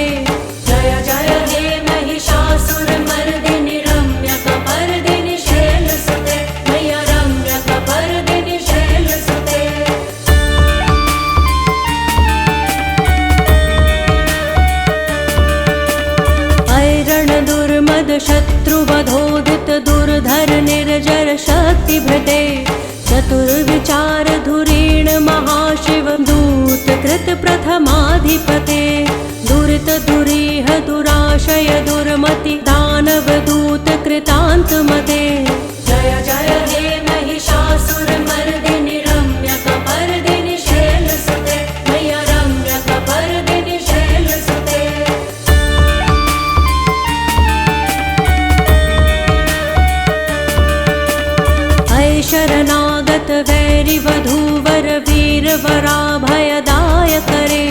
जय जय हे महिषासुरमर्दिनि रम्यकपर्दिनि शैलसुते मैया रम्यकपर्दिनि शैलसुते शत्रुवधोदित दुर्धर निर्जर शक्तिभृते चतुर्विचार धुरीण महाशिव दूत कृत प्रथमाधिपते दुरित दुरीह दुराशय दुर्मति दानव दूत कृतान्तमते जय जय हे महिषासुरमर्दिनि रम्यकपर्दिनि शैलसुते मैया रम्यकपर्दिनि शैलसुते शरणागत वैरि वधूवर वीर वराभयदाय करे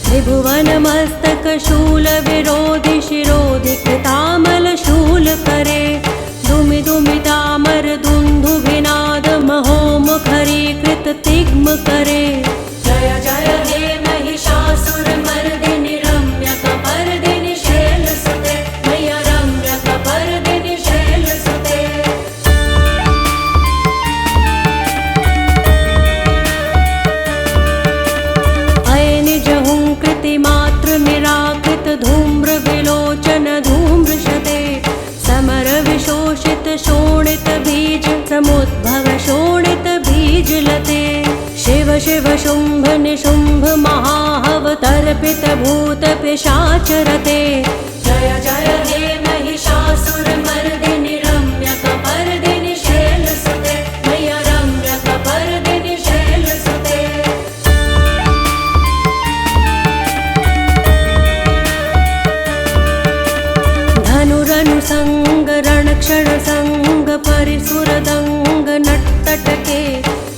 त्रिभुवन मस्तक शूल विरोधि शिरोधि कृतामल शूल करे दुमि दुमि दामर दुन्दुभिनाद महोमुखरी कृत तिग्म करे जय जय हे महिषासुरमर्दिनि रम्यकपर्दिनि शैलसुते मैया रम्यकपर्दिनि शैलसुते मात्र निराकृत धूम्र विलोचन धूम्रशते समर विशोषित शोणित बीज समुद्भव शोणित बीज लते शिव शिव शुंभ निशुंभ महाहव तर्पित भूत पिशाचरते जय जय हे महिषासुरमर्दिनि रम्यकपर्दिनि शैलसुते मैया रम्यकपर्दिनि शैलसुते धनुरनुसंग रणक्षण संग परिसुरदंग नट्तटके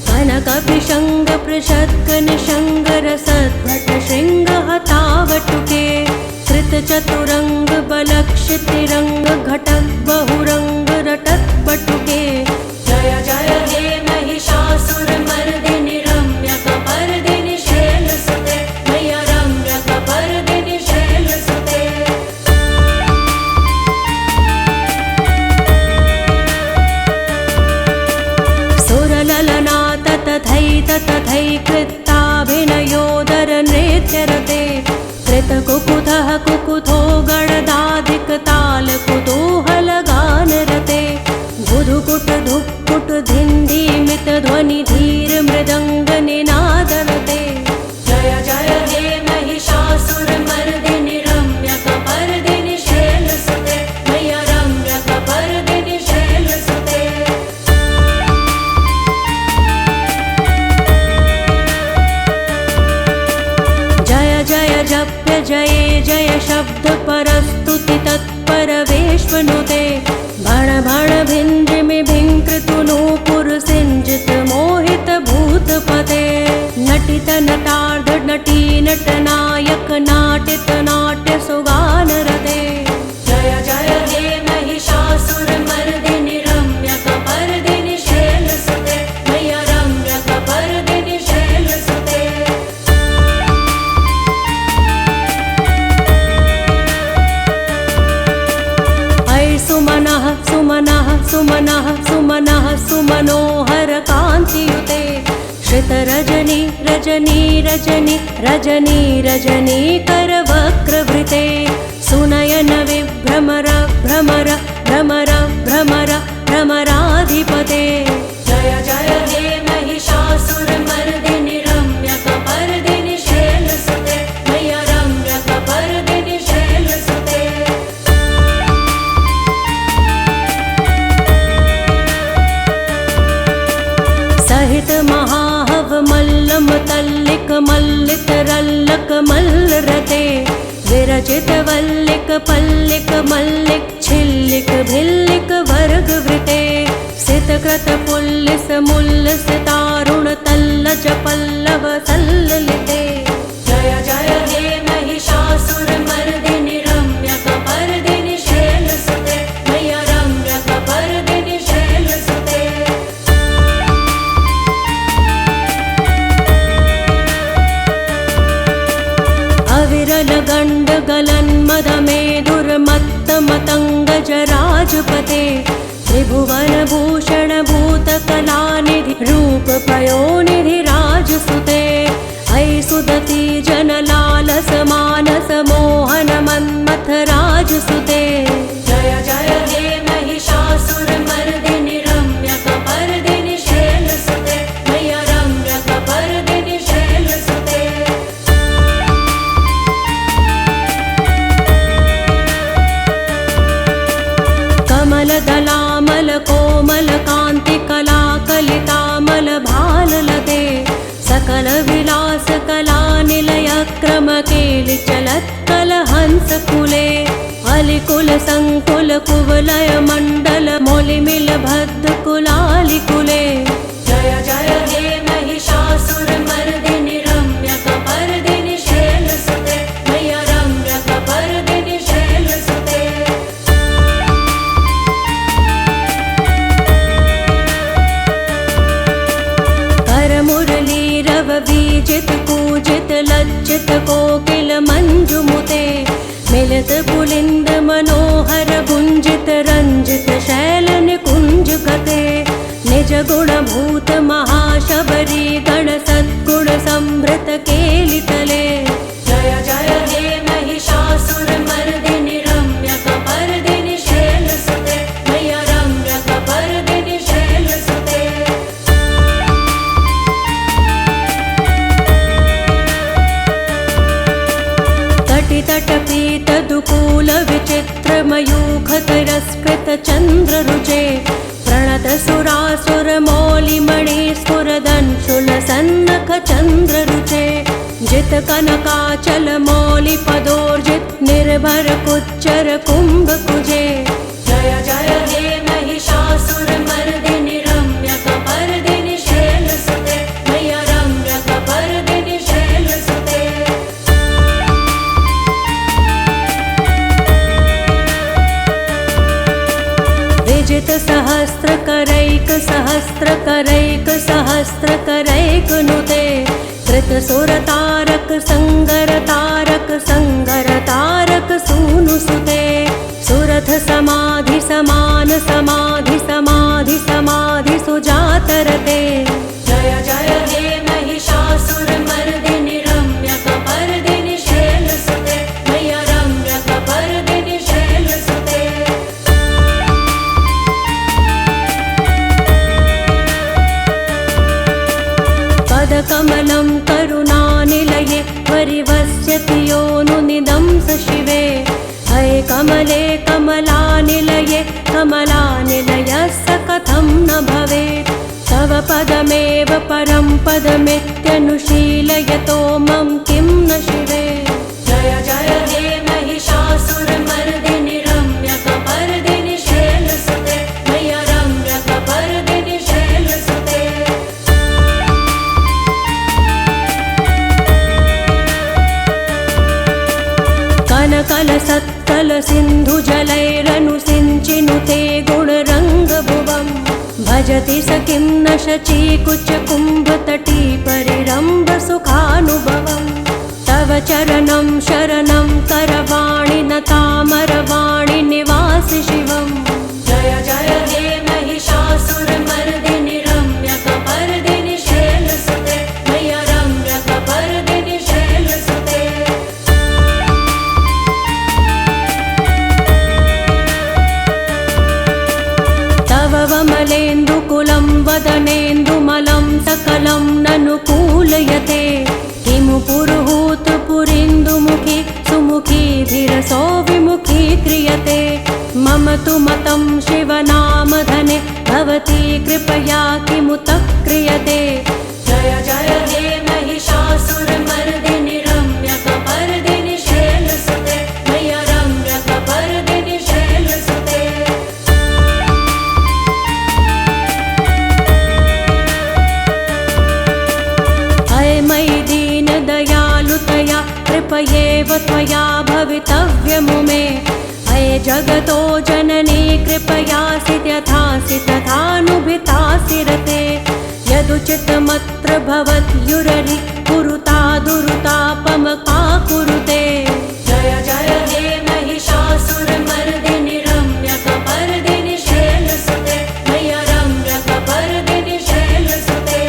कनकपिशंग पृषद्ग निशंग रसद्भट शृंग हतावटुके कृत चतुरंग बलक्षितिरंग घटक बहुरंग रटत पटुके जय जय हे महिषासुरमर्दिनि रम्यकपर्दिनि शैलसुते मैया रम्यकपर्दिनि शैलसुते तथैकृत्ताभिनयोदर नृत्यरते कृतकुकुथः कुकुथो गणदाधिक तालकुतो भण भिञ्जिमि भिङ्कृतुनूपुर सिञ्जित मोहित भूतपते नटित नटार्ध नटी नटनायक नाटित नाट्य सुगान रते जय जय हे महिषासुरमर्दिनि रम्यकपर्दिनि शैलसुते मैया रम्यकपर्दिनि शैलसुते ऐ सुमनः सुमनः सुमनः सुमनः सुमनोहर कान्तियुते श्रितरजनी रजनी रजनी रजनी रजनी करवक्रवृते सुनयन विभ्रमर भ्रमर भ्रमर भ्रमर भ्रमराधिपते जय जय हे महिषासुरमर्दिनि रम्यकपर्दिनि शैलसुते मैया रम्यकपर्दिनि शैलसुते सहित महाहव मल्लम तल्लिक मल्लित रल्लक मल्लरते विरचित वल्लिक पल्लिक मल्लिक छिल्लिक भिल्लिक वर्गवृते सितकृत पुल्लिस मुल्लिस तारुण तल्लज पल्लव सल्ललिते जय जय हे महिषासुरमर्दिनि रम्यकपर्दिनि शैलसुते मैया रम्यकपर्दिनि शैलसुते अविरल गण्ड गलन् मदमेधुर्मत्त मतङ्गज राजपते त्रिभुवन भूषण भूत कलानिधि रूप पयोनिधि राजसुते ऐ सुदती जनलालस मानस मोहन मन्मथ राजसुते जय जय हे महिषासुरमर्दिनि रम्यकपर्दिनि शैलसुते मैया रम्यकपर्दिनि शैलसुते कमलदलामल कोमल कान्ति कला कलितामल भाललते सकल विलास कला निलय क्रम केलि चलत् कल हंस कुले अलिकुल संकुल कुवलय मण्डल मोलिमिल भद्द कुलालिकुले जय जय हे महिषासुरमर्दिनि रम्यकपर्दिनि शैलसुते मैया रम्यकपर्दिनि शैलसुते करमुरलीरव बीजित कूजित लज्जित कोकिल मंजुमुते मिलित पुलिंद मनोहर गुंजित रंजित शैल निकुंज गते निज गुण भूत महाशबरी गण सद्गुण संभृत केलितले जय जय हे महिषासुरमर्दिनि रम्यकपर्दिनि शैलसुते मैया रम्यकपर्दिनि शैलसुते तटितटपीत दुकूल विचित्र मयूख तिरस्कृत चंद्र रुचे प्रणत सुरासुर मौलिमणि स्फुरदंशुल सन्नख चंद्र रुचे जित कनकाचल मौलि पदोर्जित निर्भर कुच्चर कुंभ कुजे जय जय हे महिषासुरमर्दिनि रम्यकपर्दिनि शैलसुते मैया रम्यकपर्दिनि शैलसुते विजित सहस्त्र करैक सहस्त्र करैक सहस्त्र करैक नुते कृत सुर तारक संगर तारक संगर तारक सूनु सुते सुरथ समाधि समान समाधि समाधि समाधि सुजातरते जय जय हे महिषासुरमर्दिनि रम्यकपर्दिनि शैलसुते मैया रम्यकपर्दिनि शैलसुते पदकमलं करुणानिलये परिवस्यति योनुनिदं स शिवे हये कमले कमलानिलये कमलानिलयस्य कथं न भवेत् तव पदमेव परं पदमित्यनुशीलयतो मम किं न शिवे जय जय हे महिषासुरमर्दिनि रम्यकपर्दिनि शैलसुते भजति स किं न शचीकुचकुम्भतटी परिरम्भ सुखानुभवम् तव चरणं शरणं करवाणि न तामरवाणि निवासि शिवम् जय जय हे महिषासुरमर्दिनि रम्यकपर्दिनि शैलसुते मय्य रम्यकपर्दिनि शैलसुते तव वमलेन्दुकुलं वदनेन्दुमलं सकलं ननुकूलयते किमु पुरुहूतपुरीन्दुमुखी सुमुखी धीरसो विमुखी क्रियते मम तु मतं शिवनामधने भवती कृपया किमुत क्रियते जय जय हे महिषासुरमर्दिनि रम्यकपर्दिनि शैलसुते मय्य रम्यकपर्दिनि शैलसुते मयि दीनदयालुतया कृपयेव त्वया भवितव्यमुमे अये जगतो जननी कृपयासि यथासि तथानुभितासि रते यदुचितमत्र भवत्युररि कुरुता दुरुतापमपा कुरुते जय जय हे महिषासुरमर्दिनि रम्यकपर्दिनि शैलसुते मय्य रम्यकपर्दिनि शैलसुते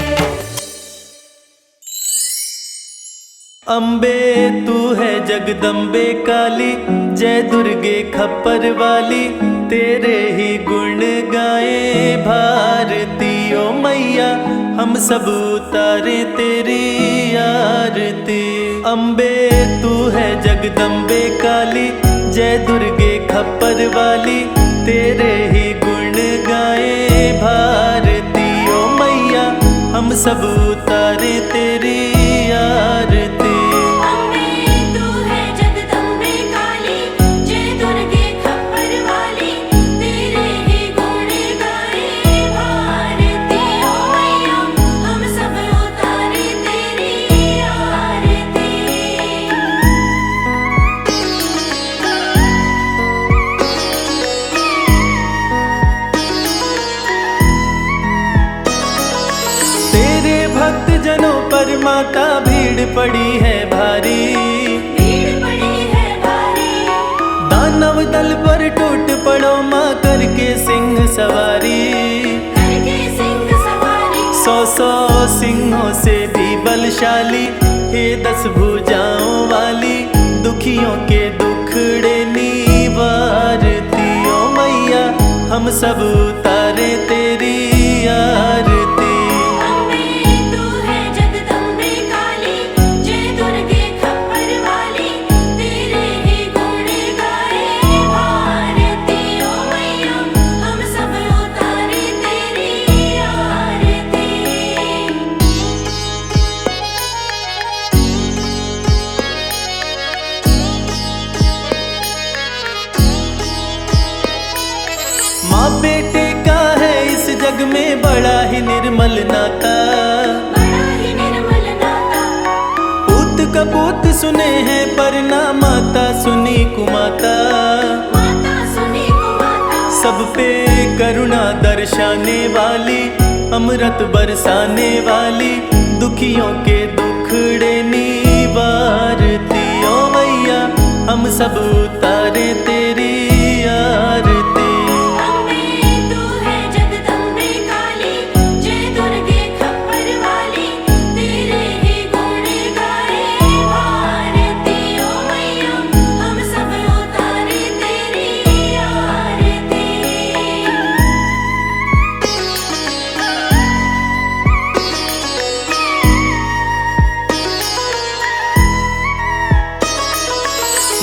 अम्बे तू है जगदम्बे काली, जय दुर्गे खप्पर वाली, तेरे ही गुण गाए भारती ओ मैया, हम सब उतारे तेरी आरती। अम्बे तू है जगदम्बे काली, जय दुर्गे खप्पर वाली, तेरे ही गुण गाए भारती ओ मैया, हम सब उतारे तेरी आरती। पर माता भीड़ पड़ी है भारी, दानव दल पर टूट पड़ो माँ करके सिंह सवारी। 100 सिंहों से भी बलशाली, हे 10 भुजाओं वाली, दुखियों के दुखड़े निवारती ओ मैया, हम सब उतारे तेरी आरती। माँ बेटे का है इस जग में बड़ा ही निर्मल नाता, पूत कपूत सुने हैं पर ना माता सुनी कुमाता, सब पे करुणा दर्शाने वाली, अमृत बरसाने वाली, दुखियों के दुखड़े निवारती ओ मैया, हम सब उतारे तेरी आरती।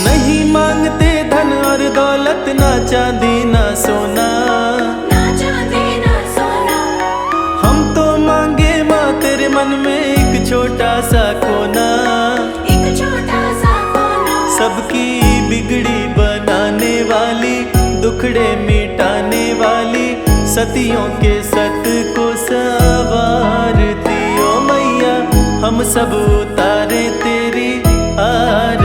नहीं मांगते धन और दौलत, ना चांदी ना सोना, हम तो मांगे माँ तेरे मन में एक छोटा सा कोना, सबकी बिगड़ी बनाने वाली, दुखड़े मिटाने वाली, सतियों के सत को सवारती ओ मैया, हम सब उतारे तेरी आरती।